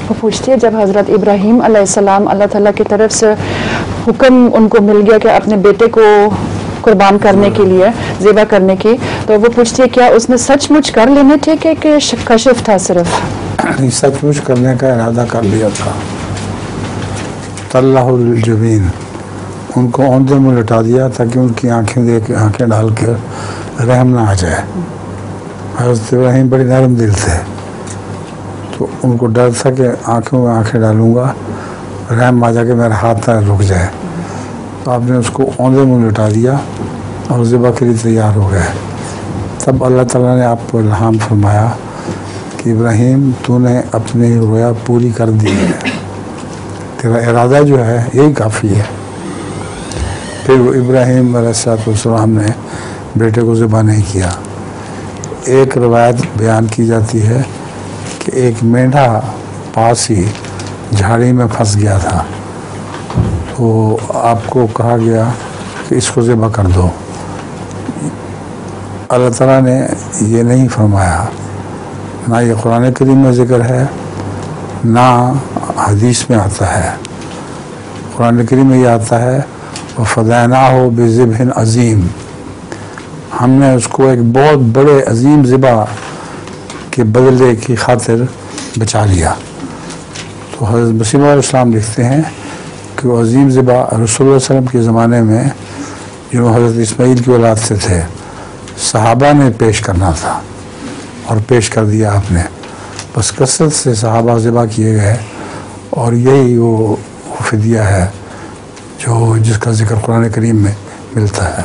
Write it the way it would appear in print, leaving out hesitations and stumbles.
وہ پوچھتی ہے جب حضرت ابراہیم علیہ السلام اللہ تعالیٰ کی طرف سے حکم ان کو مل گیا کہ اپنے بیٹے کو قربان کرنے کے لیے ذبح کرنے کی، تو وہ پوچھتی ہے کیا اس نے سچ مچ کر لینے تھے کہ کشف تھا صرف؟ سچ مچ کرنے کا ارادہ کر لیا تھا. طلّہ الجبین، ان کو اوندے میں لٹا دیا تاکہ ان کی آنکھیں ڈال کے رحم نہ آ جائے. حضرت ابراہیم بڑی نرم دل تھے، تو ان کو ڈر تھا کہ آنکھوں میں آنکھیں ڈالوں گا رحم آ جا کے میرا ہاتھ نہ رک جائے. تو آپ نے اس کو اوندے میں لٹا دیا اور ذبح کے لیے تیار ہو گئے. تب اللہ تعالیٰ نے آپ کو الہام فرمایا کہ ابراہیم تو نے اپنی رویا پوری کر دی ہے، تیرا ارادہ جو ہے یہی کافی ہے. پھر وہ ابراہیم علیہ السلام نے بیٹے کو ذبح نہیں کیا. ایک روایت بیان کی جاتی ہے کہ ایک مینڈھا پاس ہی جھاڑی میں پھنس گیا تھا، تو آپ کو کہا گیا کہ اس کو ذبح کر دو. اللہ تعالیٰ نے یہ نہیں فرمایا، نہ یہ قرآن کریم میں ذکر ہے نہ حدیث میں آتا ہے. قرآن کریم میں یہ آتا ہے وَفَدَيْنَاهُ بِذِبْحٍ عَظِيمٍ، ہم نے اس کو ایک بہت بڑے عظیم ذبح کے بدلے کی خاطر بچا لیا. تو حضرت مسیح علیہ السلام لکھتے ہیں کہ وہ عظیم ذبح رسول اللہ صلی اللہ علیہ وسلم کے زمانے میں جو حضرت اسماعیل کی اولاد سے تھے صحابہ نے پیش کرنا تھا اور پیش کر دیا آپ نے. بس کثرت سے صحابہ ذبح کیے گئے اور یہی وہ فدیہ ہے جو جس کا ذکر قرآن کریم میں ملتا ہے.